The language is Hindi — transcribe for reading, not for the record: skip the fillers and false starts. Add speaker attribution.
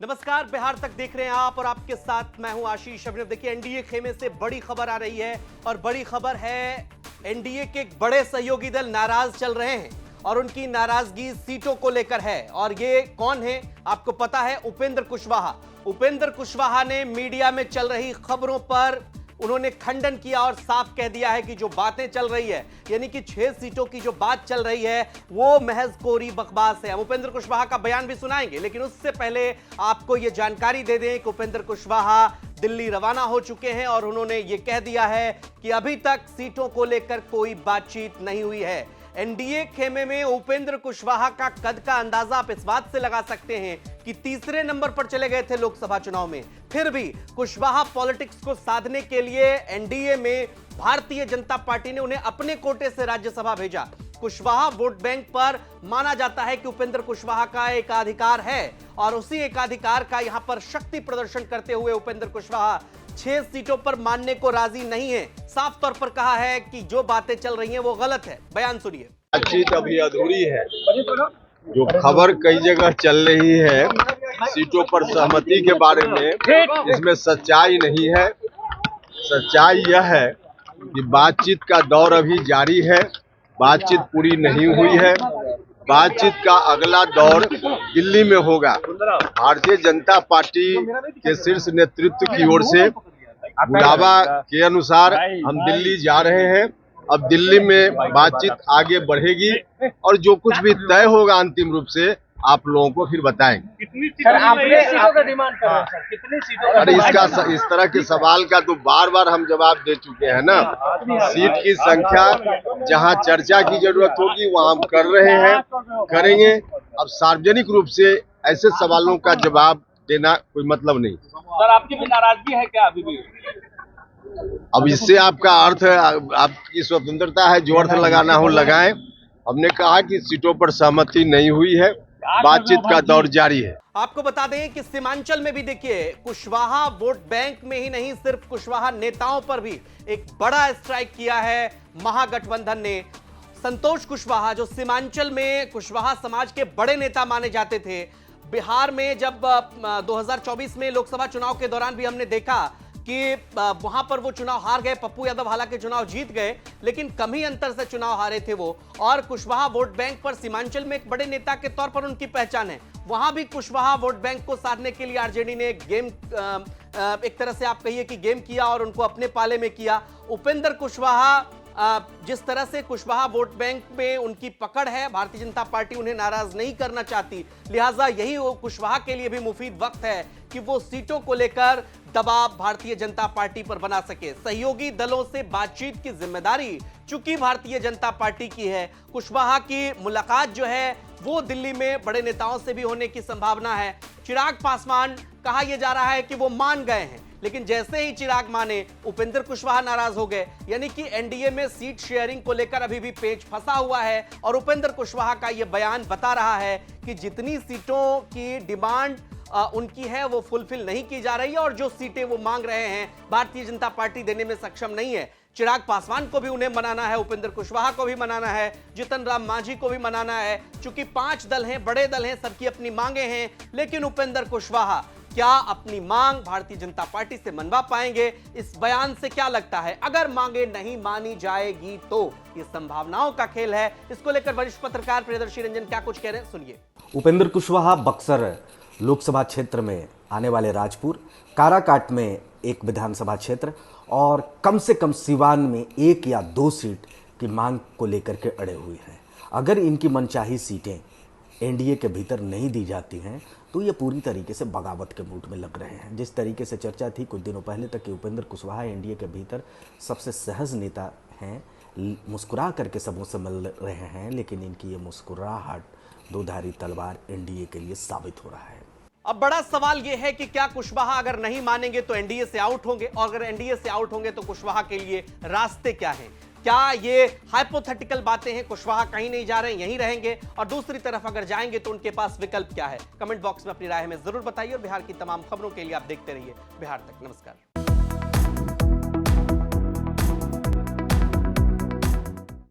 Speaker 1: नमस्कार, बिहार तक देख रहे हैं आप और आपके साथ मैं हूं आशीष अभिनव। देखिए, एनडीए खेमे से बड़ी खबर आ रही है और बड़ी खबर है एनडीए के बड़े सहयोगी दल नाराज चल रहे हैं और उनकी नाराजगी सीटों को लेकर है। और ये कौन है आपको पता है? उपेंद्र कुशवाहा। उपेंद्र कुशवाहा ने मीडिया में चल रही खबरों पर उन्होंने खंडन किया और साफ कह दिया है कि जो बातें चल रही है, यानी कि 6 सीटों की जो बात चल रही है, वो महज कोरी बकवास है। हम उपेंद्र कुशवाहा का बयान भी सुनाएंगे, लेकिन उससे पहले आपको यह जानकारी दे दें कि उपेंद्र कुशवाहा दिल्ली रवाना हो चुके हैं और उन्होंने ये कह दिया है कि अभी तक सीटों को लेकर कोई बातचीत नहीं हुई है। एनडीए खेमे में उपेंद्र कुशवाहा का कद का अंदाजा आप इस बात से लगा सकते हैं कि तीसरे नंबर पर चले गए थे लोकसभा चुनाव में। फिर भी कुशवाहा पॉलिटिक्स को साधने के लिए एनडीए में भारतीय जनता पार्टी ने उन्हें अपने कोटे से राज्यसभा भेजा। कुशवाहा वोट बैंक पर माना जाता है कि उपेंद्र कुशवाहा का एकाधिकार है और उसी एकाधिकार का यहां पर शक्ति प्रदर्शन करते हुए उपेंद्र कुशवाहा 6 सीटों पर मानने को राजी नहीं है। साफ तौर पर कहा है कि जो बातें चल रही हैं वो गलत है। बयान सुनिए।
Speaker 2: बातचीत अभी अधूरी है। जो खबर कई जगह चल रही है सीटों पर सहमति के बारे में, इसमें सच्चाई नहीं है। सच्चाई यह है कि बातचीत का दौर अभी जारी है, बातचीत पूरी नहीं हुई है। बातचीत का अगला दौर दिल्ली में होगा। भारतीय जनता पार्टी के शीर्ष नेतृत्व की ओर से बुलावा के अनुसार हम दिल्ली जा रहे हैं। अब दिल्ली में बातचीत आगे बढ़ेगी और जो कुछ भी तय होगा अंतिम रूप से आप लोगों को फिर बताएंगे।
Speaker 3: कितनी सीटों का डिमांड कर रहे हैं सर? कितनी सीटों का?
Speaker 2: अरे इस तरह के सवाल का तो बार बार हम जवाब दे चुके हैं ना। सीट की संख्या जहां चर्चा की जरूरत होगी वहां हम कर रहे हैं, करेंगे। अब सार्वजनिक रूप से ऐसे सवालों का जवाब देना कोई मतलब नहीं।
Speaker 3: सर, आपकी भी नाराजगी है क्या अभी भी?
Speaker 2: अब इससे आपका अर्थ, आपकी स्वतंत्रता है, जो अर्थ लगाना हो लगाएं। हमने कहा कि सीटों पर सहमति नहीं हुई है, बातचीत का दौर जारी है।
Speaker 1: आपको बता दें कि सीमांचल में भी देखिए, कुशवाहा वोट बैंक में ही नहीं, सिर्फ कुशवाहा नेताओं पर भी एक बड़ा स्ट्राइक किया है महागठबंधन ने। संतोष कुशवाहा, जो सीमांचल में कुशवाहा समाज के बड़े नेता माने जाते थे, बिहार में जब 2024 में लोकसभा चुनाव के दौरान भी हमने देखा कि वहां पर वो चुनाव हार गए। पप्पू यादव हालांकि चुनाव जीत गए, लेकिन कम ही अंतर से चुनाव हारे थे वो। और कुशवाहा वोट बैंक पर सीमांचल में एक बड़े नेता के तौर पर उनकी पहचान है। वहां भी कुशवाहा वोट बैंक को साधने के लिए आरजेडी ने गेम, एक तरह से आप कहिए कि गेम किया और उनको अपने पाले में किया। उपेंद्र कुशवाहा, जिस तरह से कुशवाहा वोट बैंक में उनकी पकड़ है, भारतीय जनता पार्टी उन्हें नाराज नहीं करना चाहती। लिहाजा यही वो कुशवाहा के लिए भी मुफीद वक्त है कि वो सीटों को लेकर दबाव भारतीय जनता पार्टी पर बना सके। सहयोगी दलों से बातचीत की जिम्मेदारी चूंकि भारतीय जनता पार्टी की है। कुशवाहा की मुलाकात जो है वो दिल्ली में बड़े नेताओं से भी होने की संभावना है। चिराग पासवान, कहा यह जा रहा है कि वो मान गए हैं, लेकिन जैसे ही चिराग माने उपेंद्र कुशवाहा नाराज हो गए। यानी कि एनडीए में सीट शेयरिंग को लेकर अभी भी पेच फंसा हुआ है और उपेंद्र कुशवाहा का यह बयान बता रहा है कि जितनी सीटों की डिमांड उनकी है वो फुलफिल नहीं की जा रही है और जो सीटें वो मांग रहे हैं भारतीय जनता पार्टी देने में सक्षम नहीं है। चिराग पासवान को भी उन्हें मनाना है, उपेंद्र कुशवाहा को भी मनाना है, जीतन राम मांझी को भी मनाना है। चूंकि 5 दल हैं, बड़े दल हैं, सबकी अपनी मांगे हैं, लेकिन उपेंद्र कुशवाहा क्या अपनी मांग भारतीय जनता पार्टी से मनवा पाएंगे? इस बयान से क्या लगता है? अगर मांगे नहीं मानी जाएगी तो ये संभावनाओं का खेल है। इसको लेकर वरिष्ठ पत्रकार प्रियदर्शी रंजन क्या कुछ कह रहे हैं, सुनिए।
Speaker 4: उपेंद्र कुशवाहा बक्सर लोकसभा क्षेत्र में आने वाले राजपुर, काराकाट में एक विधानसभा क्षेत्र और कम से कम सिवान में 1 या 2 सीट की मांग को लेकर के अड़े हुए हैं। अगर इनकी मनचाही सीटें एनडीए के भीतर नहीं दी जाती हैं तो ये पूरी तरीके से बगावत के मूड में लग रहे हैं। जिस तरीके से चर्चा थी कुछ दिनों पहले तक कि उपेंद्र कुशवाहा एनडीए के भीतर सबसे सहज नेता हैं, मुस्कुरा करके सबों से मिल रहे हैं, लेकिन इनकी ये मुस्कुराहट दोधारी तलवार एनडीए के लिए साबित हो रहा है।
Speaker 1: अब बड़ा सवाल यह है कि क्या कुशवाहा अगर नहीं मानेंगे तो एनडीए से आउट होंगे, और अगर एनडीए से आउट होंगे तो कुशवाहा के लिए रास्ते क्या हैं? क्या ये हाइपोथेटिकल बातें हैं? कुशवाहा कहीं नहीं जा रहे हैं, यहीं रहेंगे, और दूसरी तरफ अगर जाएंगे तो उनके पास विकल्प क्या है? कमेंट बॉक्स में अपनी राय हमें जरूर बताइए और बिहार की तमाम खबरों के लिए आप देखते रहिए बिहार तक। नमस्कार।